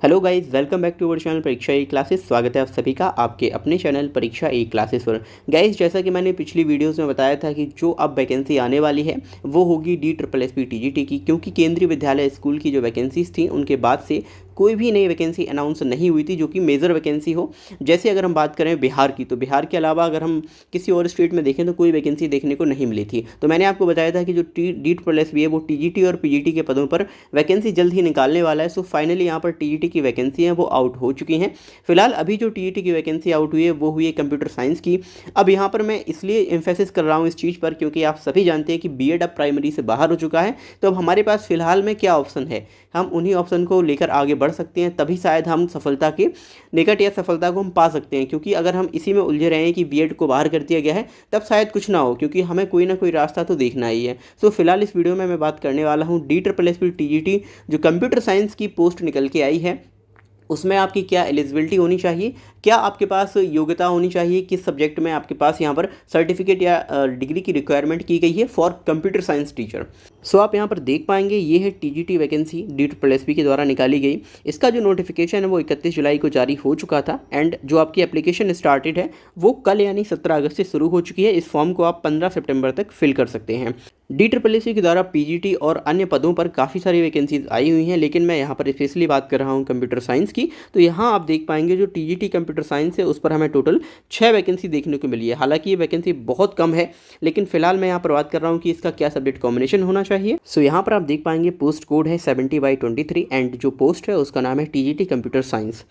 Hello guys, welcome back to our channel Pariksha e classes. स्वागत है आप सभी का आपके अपने चैनल परीक्षा ई क्लासेस पर। गाइस, जैसा कि मैंने पिछली वीडियोस में बताया था कि जो अब वैकेंसी आने वाली है वो होगी DSSB TGT की, क्योंकि केंद्रीय विद्यालय स्कूल की जो वैकेंसीज थी उनके बाद से कोई भी नई वैकेंसी अनाउंस नहीं हुई थी जो कि मेजर वैकेंसी हो। जैसे अगर हम बात करें बिहार की, तो बिहार के अलावा अगर हम किसी और स्टेट में देखें तो कोई वैकेंसी देखने को नहीं मिली थी। तो मैंने आपको बताया था कि जो DSSB है वो TGT और PGT के पदों पर वैकेंसी जल्द ही निकालने वाला है। सो फाइनली यहाँ पर TGT की वैकेंसी हैं वो आउट हो चुकी हैं। फिलहाल अभी जो TGT की वैकेंसी आउट हुई है वो हुई है कंप्यूटर साइंस की। अब यहाँ पर मैं इसलिए एम्फेसिस कर रहा हूँ इस चीज़ पर क्योंकि आप सभी जानते हैं कि बीएड अब प्राइमरी से बाहर हो चुका है। तो अब हमारे पास फिलहाल में क्या ऑप्शन है, हम उन्हीं ऑप्शन को लेकर आगे बढ़ सकते हैं, तभी शायद हम सफलता के निकट या सफलता को हम पा सकते हैं। क्योंकि अगर हम इसी में उलझे रहे हैं कि बीएड को बाहर कर दिया गया है तब शायद कुछ ना हो, क्योंकि हमें कोई ना कोई रास्ता तो देखना ही है। सो फिलहाल इस वीडियो में मैं बात करने वाला हूँ DSSB TGT जो कंप्यूटर साइंस की पोस्ट निकल के आई है, उसमें आपकी क्या एलिजिबिलिटी होनी चाहिए, क्या आपके पास योग्यता होनी चाहिए, किस सब्जेक्ट में आपके पास यहाँ पर सर्टिफिकेट या डिग्री की रिक्वायरमेंट की गई है फॉर कंप्यूटर साइंस टीचर। सो आप यहाँ पर देख पाएंगे ये है TGT वैकेंसी DSSB के द्वारा निकाली गई। इसका जो नोटिफिकेशन है वो 31 जुलाई को जारी हो चुका था एंड जो आपकी एप्लीकेशन स्टार्टेड है वो कल यानी 17 अगस्त से शुरू हो चुकी है। इस फॉर्म को आप 15 सितंबर तक फिल कर सकते हैं। DSSB के द्वारा PGT और अन्य पदों पर काफ़ी सारी वैकेंसीज आई हुई हैं, लेकिन मैं यहाँ पर स्पेशली बात कर रहा हूँ कंप्यूटर साइंस की। तो यहाँ आप देख पाएंगे जो TGT कंप्यूटर साइंस है उस पर हमें टोटल 6 वैकेंसी देखने को मिली है। हालांकि ये वैकेंसी बहुत कम है, लेकिन फिलहाल मैं यहाँ पर बात कर रहा हूँ कि इसका क्या सब्जेक्ट कॉम्बिनेशन होना चाहिए। सो यहाँ पर आप देख पाएंगे पोस्ट कोड है 70/23 एंड जो पोस्ट है उसका नाम है TGT कंप्यूटर साइंस।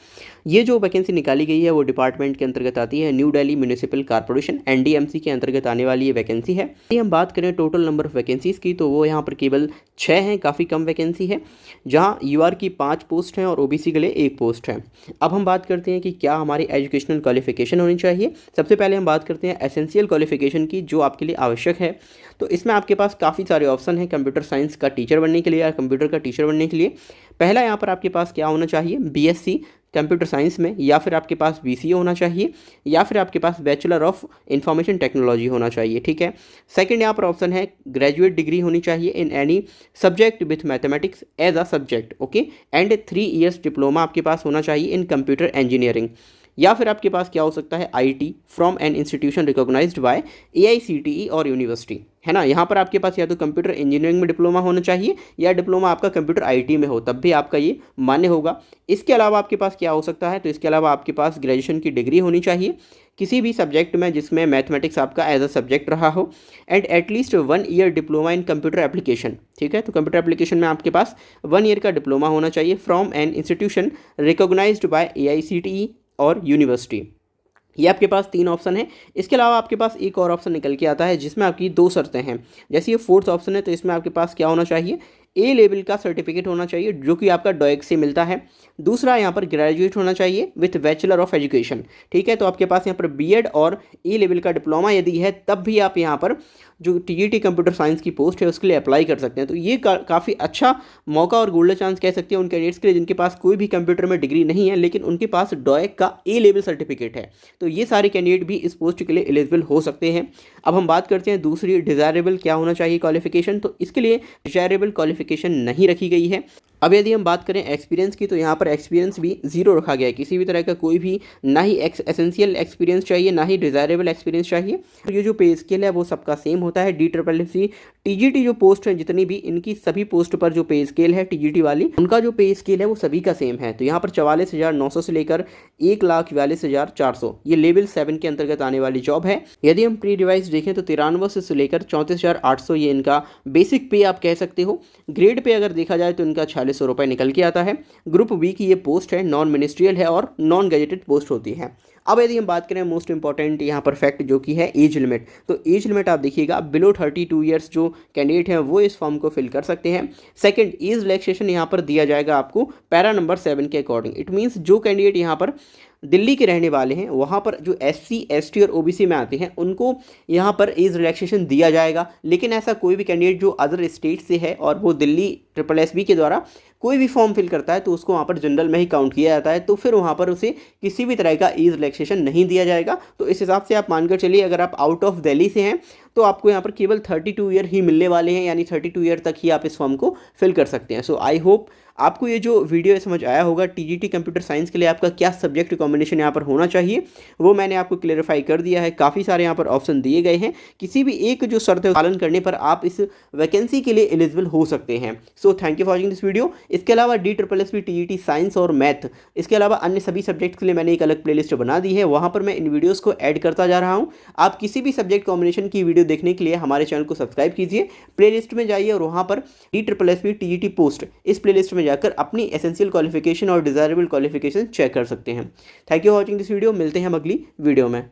ये जो वैकेंसी निकाली गई है वो डिपार्टमेंट के अंतर्गत आती है, new Delhi municipal corporation NDMC के अंतर्गत आने वाली ये वैकेंसी है। यदि हम बात करें टोटल नंबर ऑफ वैकेंसीज की तो वो यहाँ पर केवल 6 हैं, काफ़ी कम वैकेंसी है। जहाँ UR की 5 पोस्ट हैं और OBC के लिए 1 पोस्ट है। अब हम बात करते हैं कि क्या हमारी एजुकेशनल क्वालिफिकेशन होनी चाहिए। सबसे पहले हम बात करते हैं एसेंशियल क्वालिफिकेशन की जो आपके लिए आवश्यक है। तो इसमें आपके पास काफ़ी सारे ऑप्शन हैं कंप्यूटर साइंस का टीचर बनने के लिए या कंप्यूटर का टीचर बनने के लिए। पहला यहाँ पर आपके पास क्या होना चाहिए, BSc कंप्यूटर साइंस में, या फिर आपके पास BCA होना चाहिए, या फिर आपके पास बैचलर ऑफ इंफॉर्मेशन टेक्नोलॉजी होना चाहिए। ठीक है। सेकंड यहाँ पर ऑप्शन है ग्रेजुएट डिग्री होनी चाहिए in any subject with mathematics as a subject, okay, and 3 years diploma आपके पास होना चाहिए इन कंप्यूटर इंजीनियरिंग। या फिर आपके पास क्या हो सकता है IT from an institution recognised by AICTE और यूनिवर्सिटी, है ना। यहाँ पर आपके पास या तो कंप्यूटर इंजीनियरिंग में डिप्लोमा होना चाहिए या डिप्लोमा आपका कंप्यूटर IT में हो, तब भी आपका ये मान्य होगा। इसके अलावा आपके पास क्या हो सकता है, तो इसके अलावा आपके पास ग्रेजुएशन की डिग्री होनी चाहिए किसी भी सब्जेक्ट में जिसमें मैथमेटिक्स आपका एज अ सब्जेक्ट रहा हो, and at least 1 year diploma in computer application. ठीक है। तो कंप्यूटर एप्लीकेशन में आपके पास 1 ईयर का डिप्लोमा होना चाहिए from an institution recognised by AICTE और यूनिवर्सिटी। ये आपके पास 3 ऑप्शन है। इसके अलावा आपके पास एक और ऑप्शन निकल के आता है जिसमें आपकी 2 शर्तें हैं। जैसे ये 4th ऑप्शन है, तो इसमें आपके पास क्या होना चाहिए, A लेवल का सर्टिफिकेट होना चाहिए जो कि आपका डोएक से मिलता है। दूसरा यहाँ पर ग्रेजुएट होना चाहिए विथ बैचलर ऑफ एजुकेशन। ठीक है। तो आपके पास यहाँ पर BEd और A लेवल का डिप्लोमा यदि है तब भी आप यहाँ पर जो TGT कंप्यूटर साइंस की पोस्ट है उसके लिए अप्लाई कर सकते हैं। तो ये काफ़ी अच्छा मौका और गोल्डन चांस कह सकते हैं उन कैंडिडेट्स के लिए जिनके पास कोई भी कंप्यूटर में डिग्री नहीं है लेकिन उनके पास डोएक का A लेवल सर्टिफिकेट है। तो ये सारे कैंडिडेट भी इस पोस्ट के लिए एलिजिबल हो सकते हैं। अब हम बात करते हैं दूसरी डिज़ायरेबल क्या होना चाहिए क्वालिफिकेशन। तो इसके लिए डिज़ायरेबल क्वालिफिकेशन नहीं रखी गई है। अब यदि हम बात करें एक्सपीरियंस की तो यहाँ पर एक्सपीरियंस भी 0 रखा गया है। किसी भी तरह का कोई भी ना ही एसेंशियल एक्सपीरियंस चाहिए ना ही डिज़ायरेबल एक्सपीरियंस चाहिए। तो ये जो पे स्केल है वो सबका सेम होता है। DSSB TGT जो पोस्ट है जितनी भी इनकी सभी पोस्ट पर जो पे स्केल है TGT वाली उनका जो पे स्केल है वो सभी का सेम है। तो यहाँ पर 44,900 से लेकर 1,42,400 ये लेवल 7 के अंतर्गत आने वाली जॉब है। यदि हम प्री डिवाइस देखें तो 93 से लेकर 34,800 ये इनका बेसिक पे आप कह सकते हो। ग्रेड पे अगर देखा जाए तो इनका 4600 रुपये निकल के आता है। ग्रुप B की ये पोस्ट है, नॉन मिनिस्ट्रियल है और नॉन गैजेटेड पोस्ट होती है। अब यदि हम बात करें मोस्ट इंपॉर्टेंट यहाँ पर फैक्ट जो कि है एज लिमिट, तो एज लिमिट आप देखिएगा बिलो 32 ईयर्स जो कैंडिडेट हैं वो इस फॉर्म को फिल कर सकते हैं। सेकंड, एज रिलैक्सेशन यहाँ पर दिया जाएगा आपको पैरा नंबर 7 के अकॉर्डिंग। इट मीन्स जो कैंडिडेट यहाँ पर दिल्ली के रहने वाले हैं वहाँ पर जो SC ST और OBC में आते हैं उनको यहाँ पर एज रिलैक्सेशन दिया जाएगा। लेकिन ऐसा कोई भी कैंडिडेट जो अदर स्टेट से है और वो दिल्ली SSB के द्वारा कोई भी फॉर्म फिल करता है तो उसको वहाँ पर जनरल में ही काउंट किया जाता है, तो फिर वहाँ पर उसे किसी भी तरह का एज रिलैक्सेशन नहीं दिया जाएगा। तो इस हिसाब से आप मानकर चलिए अगर आप आउट ऑफ दिल्ली से हैं तो आपको यहाँ पर केवल 32 ईयर ही मिलने वाले हैं, यानी 32 ईयर तक ही आप इस फॉर्म को फिल कर सकते हैं। सो आई होप आपको ये जो वीडियो है समझ आया होगा। टीजीटी कंप्यूटर साइंस के लिए आपका क्या सब्जेक्ट कॉम्बिनेशन यहाँ पर होना चाहिए वो मैंने आपको क्लेरिफाई कर दिया है। काफ़ी सारे यहाँ पर ऑप्शन दिए गए हैं, किसी भी एक जो शर्त है पालन करने पर आप इस वैकेंसी के लिए एलिजिबल हो सकते हैं। So thank you for watching this video. इसके अलावा DSSS टीजीटी साइंस और मैथ, इसके अलावा अन्य सभी सब्जेक्ट्स के लिए मैंने एक अलग प्लेलिस्ट बना दी है, वहाँ पर मैं इन वीडियोज़ को ऐड करता जा रहा हूँ। आप किसी भी सब्जेक्ट कॉम्बिनेशन की वीडियो देखने के लिए हमारे चैनल को सब्सक्राइब कीजिए, प्लेलिस्ट में जाइए और वहाँ पर DSSS टीजीटी पोस्ट इस प्लेलिस्ट में जाकर अपनी एसेंशियल क्वालिफिकेशन और डिजायरेबल क्वालिफिकेशन चेक कर सकते हैं। Thank you for watching this video. मिलते हैं हम अगली वीडियो में।